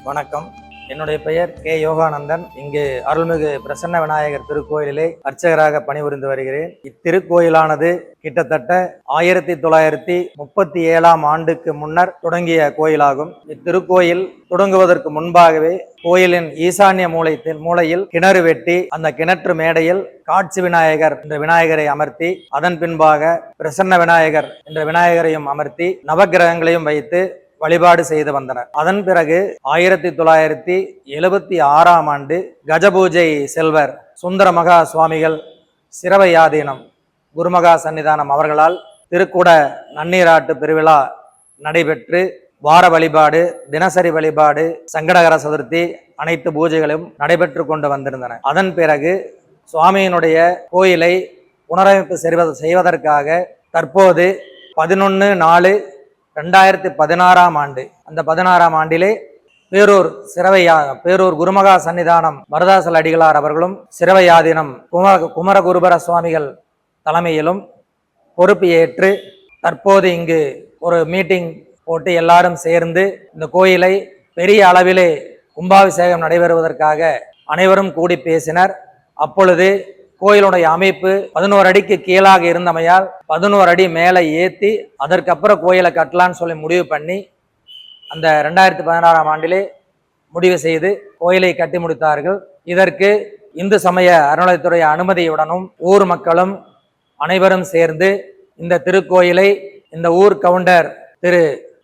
வணக்கம். என்னுடைய பெயர் கே யோகானந்தன். இங்கு அருள்மிகு பிரசன்ன விநாயகர் திருக்கோயிலிலே அர்ச்சகராக பணிபுரிந்து வருகிறேன். இத்திருக்கோயிலானது கிட்டத்தட்ட 1937ஆம் ஆண்டுக்கு முன்னர் தொடங்கிய கோயிலாகும். இத்திருக்கோயில் தொடங்குவதற்கு முன்பாகவே கோயிலின் ஈசான்ய மூலையில் கிணறு வெட்டி அந்த கிணற்று மேடையில் காட்சி விநாயகர் என்ற விநாயகரை அமர்த்தி, அதன் பின்பாக பிரசன்ன விநாயகர் என்ற விநாயகரையும் அமர்த்தி நவகிரகங்களையும் வைத்து வழிபாடு செய்து வந்தனர். அதன் பிறகு 1976ஆம் ஆண்டு கஜபூஜை செல்வர் சுந்தரமகா சுவாமிகள் சிரவையாதீனம் குருமகா சன்னிதானம் அவர்களால் திருக்குட நன்னீராட்டு பெருவிழா நடைபெற்று வார வழிபாடு, தினசரி வழிபாடு, சங்கடகர சதுர்த்தி அனைத்து பூஜைகளும் நடைபெற்று கொண்டு வந்திருந்தன. அதன் பிறகு சுவாமியினுடைய கோயிலை புனரமைப்பு செய்வதற்காக தற்போது 11/4/2016ஆம் ஆண்டு, அந்த 16ஆம் ஆண்டிலே பேரூர் குருமகா சன்னிதானம் வரதாசல் அடிகளார் அவர்களும் சிரவையாதீனம் குமரகுருபர சுவாமிகள் தலைமையிலும் பொறுப்பு ஏற்று தற்போது இங்கு ஒரு மீட்டிங் போட்டு எல்லாரும் சேர்ந்து இந்த கோயிலை பெரிய அளவிலே கும்பாபிஷேகம் நடைபெறுவதற்காக அனைவரும் கூடி பேசினர். அப்பொழுது கோயிலுடைய அமைப்பு 11 அடிக்கு கீழாக இருந்தமையால் 11 அடி மேலே ஏற்றி அதற்கப்புறம் கோயிலை கட்டலான்னு சொல்லி முடிவு பண்ணி அந்த 2016ஆம் ஆண்டிலே முடிவு செய்து கோயிலை கட்டி முடித்தார்கள். இதற்கு இந்து சமய அறநிலையத்துறை அனுமதியுடனும் ஊர் மக்களும் அனைவரும் சேர்ந்து இந்த திருக்கோயிலை இந்த ஊர் கவுண்டர்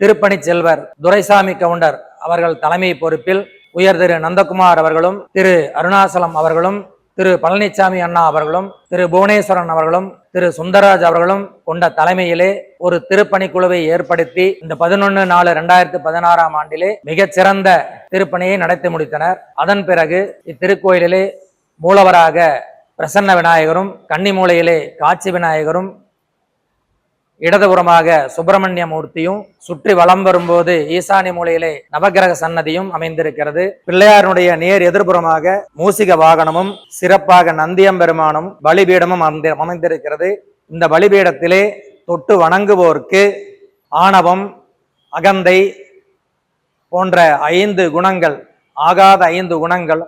திருப்பணி செல்வர் துரைசாமி கவுண்டர் அவர்கள் தலைமை பொறுப்பில் உயர் திரு நந்தகுமார் அவர்களும், திரு அருணாசலம் அவர்களும், திரு பழனிசாமி அண்ணா அவர்களும், திரு புவனேஸ்வரன் அவர்களும், திரு சுந்தரராஜ் அவர்களும் கொண்ட தலைமையிலே ஒரு திருப்பணிக்குழுவை ஏற்படுத்தி இந்த 11/4/2016ஆம் ஆண்டிலே மிகச்சிறந்த திருப்பணியை நடத்தி முடித்தனர். அதன் பிறகு இத்திருக்கோயிலிலே மூலவராக பிரசன்ன விநாயகரும், கன்னிமூலையிலே காட்சி விநாயகரும், இடதுபுறமாக சுப்பிரமணிய மூர்த்தியும், சுற்றி வலம் வரும்போது ஈசானி மூலையிலே நவகிரக சன்னதியும் அமைந்திருக்கிறது. பிள்ளையாருடைய நேர் எதிர்புறமாக மூசிக வாகனமும் சிறப்பாக நந்தியம்பெருமானும் பலிபீடமும் அமைந்திருக்கிறது. இந்த பலிபீடத்திலே தொட்டு வணங்குவோர்க்கு ஆணவம், அகந்தை போன்ற 5 குணங்கள், ஆகாத 5 குணங்கள்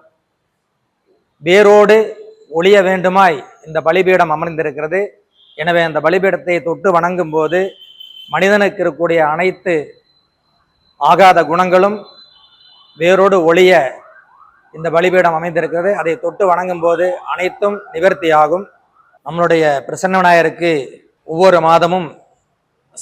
வேரோடு ஒழிய வேண்டுமாய் இந்த பலிபீடம் அமர்ந்திருக்கிறது. எனவே அந்த பலிபீடத்தை தொட்டு வணங்கும் போது மனிதனுக்கு இருக்கக்கூடிய அனைத்து ஆகாத குணங்களும் வேரோடு ஒழிய இந்த பலிபீடம் அமைந்திருக்கிறது. அதை தொட்டு வணங்கும் போது அனைத்தும் நிவர்த்தியாகும். நம்மளுடைய பிரசன்ன விநாயகருக்கு ஒவ்வொரு மாதமும்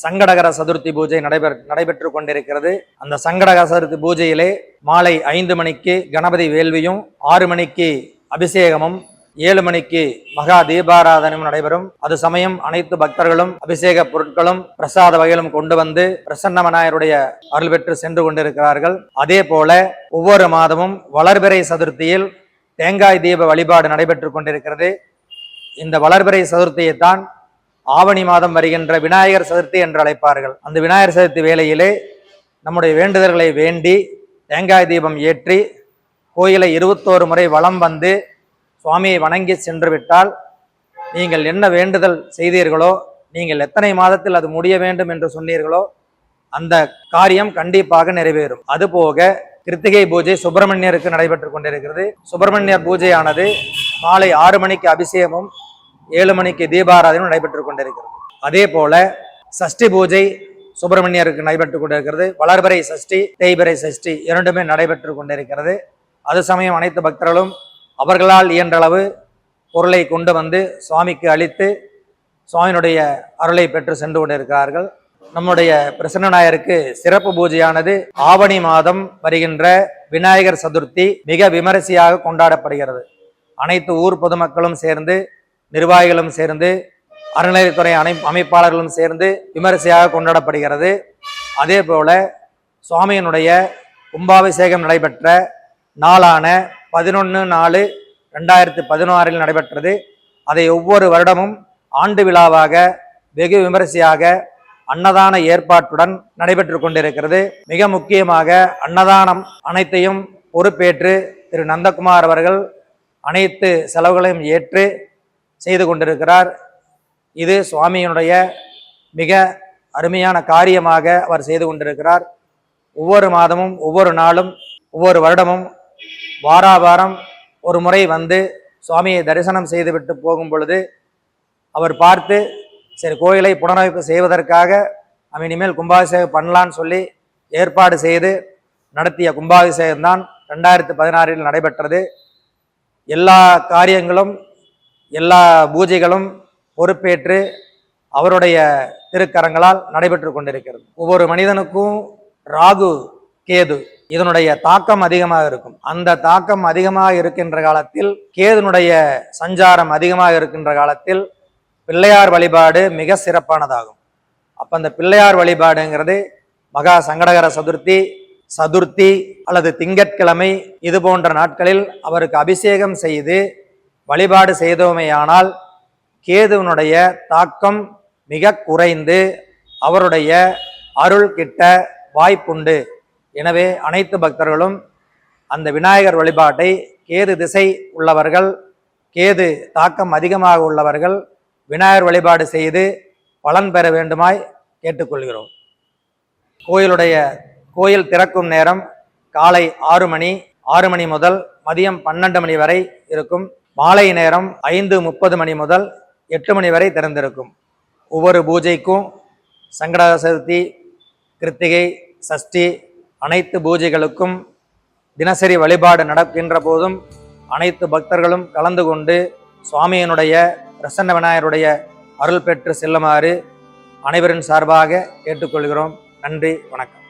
சங்கடகர சதுர்த்தி பூஜை நடைபெற்று கொண்டிருக்கிறது. அந்த சங்கடகர சதுர்த்தி பூஜையிலே மாலை 5 மணிக்கு கணபதி வேள்வியும், 6 மணிக்கு அபிஷேகமும், 7 மணிக்கு மகா தீபாராதனையும் நடைபெறும். அது சமயம் அனைத்து பக்தர்களும் அபிஷேக பொருட்களும் பிரசாத வகையிலும் கொண்டு வந்து பிரசன்ன விநாயகருடைய அருள் பெற்று சென்று கொண்டிருக்கிறார்கள். அதே போல ஒவ்வொரு மாதமும் வளர்பிறை சதுர்த்தியில் தேங்காய் தீப வழிபாடு நடைபெற்று கொண்டிருக்கிறது. இந்த வளர்பிறை சதுர்த்தியைத்தான் ஆவணி மாதம் வருகின்ற விநாயகர் சதுர்த்தி என்று அழைப்பார்கள். அந்த விநாயகர் சதுர்த்தி வேளையிலே நம்முடைய வேண்டுதல்களை வேண்டி தேங்காய் தீபம் ஏற்றி கோயிலை 21 முறை வலம் வந்து சுவாமியை வணங்கி சென்று விட்டால் நீங்கள் என்ன வேண்டுதல் செய்தீர்களோ, நீங்கள் எத்தனை மாதத்தில் அது முடிய வேண்டும் என்று சொன்னீர்களோ அந்த காரியம் கண்டிப்பாக நிறைவேறும். அதுபோக கிருத்திகை பூஜை சுப்பிரமணியருக்கு நடைபெற்று கொண்டிருக்கிறது. சுப்பிரமணியர் பூஜையானது மாலை 6 மணிக்கு அபிஷேகமும் 7 மணிக்கு தீபாராதனையும் நடைபெற்று கொண்டிருக்கிறது. அதே போல சஷ்டி பூஜை சுப்பிரமணியருக்கு நடைபெற்று கொண்டிருக்கிறது. வளர்பிறை சஷ்டி, தேய்பிறை சஷ்டி இரண்டுமே நடைபெற்று கொண்டிருக்கிறது. அது சமயம் அனைத்து பக்தர்களும் அவர்களால் இயன்றளவு பொருளை கொண்டு வந்து சுவாமிக்கு அளித்து சுவாமியினுடைய அருளை பெற்று சென்று கொண்டிருக்கிறார்கள். நம்முடைய பிரசன்ன விநாயகருக்கு சிறப்பு பூஜையானது ஆவணி மாதம் வருகின்ற விநாயகர் சதுர்த்தி மிக விமரிசையாக கொண்டாடப்படுகிறது. அனைத்து ஊர் பொதுமக்களும் சேர்ந்து, நிர்வாகிகளும் சேர்ந்து, அறநிலையத்துறை அமைப்பாளர்களும் சேர்ந்து விமரிசையாக கொண்டாடப்படுகிறது. அதே போல சுவாமியினுடைய கும்பாபிஷேகம் நடைபெற்ற நாளான 11/4/2016 நடைபெற்றது. அதை ஒவ்வொரு வருடமும் ஆண்டு விழாவாக வெகு விமரிசையாக அன்னதான ஏற்பாட்டுடன் நடைபெற்று கொண்டிருக்கிறது. மிக முக்கியமாக அன்னதானம் அனைத்தையும் பொறுப்பேற்று திரு நந்தகுமார் அவர்கள் அனைத்து செலவுகளையும் ஏற்று செய்து கொண்டிருக்கிறார். இது சுவாமியினுடைய மிக அருமையான காரியமாக அவர் செய்து கொண்டிருக்கிறார். ஒவ்வொரு மாதமும் ஒவ்வொரு நாளும் ஒவ்வொரு வருடமும் வாராவாரம் ஒரு முறை வந்து சுவாமியை தரிசனம் செய்துவிட்டு போகும் பொழுது அவர் பார்த்து, சரி கோயிலை புனரமைப்பு செய்வதற்காக நம்ம இனிமேல் கும்பாபிஷேகம் பண்ணலான்னு சொல்லி ஏற்பாடு செய்து நடத்திய கும்பாபிஷேகம்தான் 2016 நடைபெற்றது. எல்லா காரியங்களும் எல்லா பூஜைகளும் பொறுப்பேற்று அவருடைய திருக்கரங்களால் நடைபெற்று கொண்டிருக்கிறது. ஒவ்வொரு மனிதனுக்கும் ராகு கேது இதனுடைய தாக்கம் அதிகமாக இருக்கும். அந்த தாக்கம் அதிகமாக இருக்கின்ற காலத்தில், கேதுனுடைய சஞ்சாரம் அதிகமாக இருக்கின்ற காலத்தில் பிள்ளையார் வழிபாடு மிக சிறப்பானதாகும். அப்ப அந்த பிள்ளையார் வழிபாடுங்கிறது மகா சங்கடகர சதுர்த்தி அல்லது திங்கட்கிழமை இது போன்ற நாட்களில் அவருக்கு அபிஷேகம் செய்து வழிபாடு செய்தோமேயானால் கேதுவனுடைய தாக்கம் மிக குறைந்து அவருடைய அருள் கிட்ட வாய்ப்புண்டு. எனவே அனைத்து பக்தர்களும் அந்த விநாயகர் வழிபாட்டை, கேது திசை உள்ளவர்கள், கேது தாக்கம் அதிகமாக உள்ளவர்கள் விநாயகர் வழிபாடு செய்து பலன் பெற வேண்டுமாய் கேட்டுக்கொள்கிறோம். கோயில் திறக்கும் நேரம் காலை 6 மணி முதல் மதியம் 12 மணி வரை இருக்கும். மாலை நேரம் 5:30 மணி முதல் 8 மணி வரை திறந்திருக்கும். ஒவ்வொரு பூஜைக்கும் சங்கடகர சதுர்த்தி, கிருத்திகை, சஷ்டி அனைத்து பூஜைகளுக்கும் தினசரி வழிபாடு நடக்கின்ற போதும் அனைத்து பக்தர்களும் கலந்து கொண்டு சுவாமியினுடைய பிரசன்ன விநாயகருடைய அருள் பெற்று செல்லுமாறு அனைவரின் சார்பாக கேட்டுக்கொள்கிறோம். நன்றி, வணக்கம்.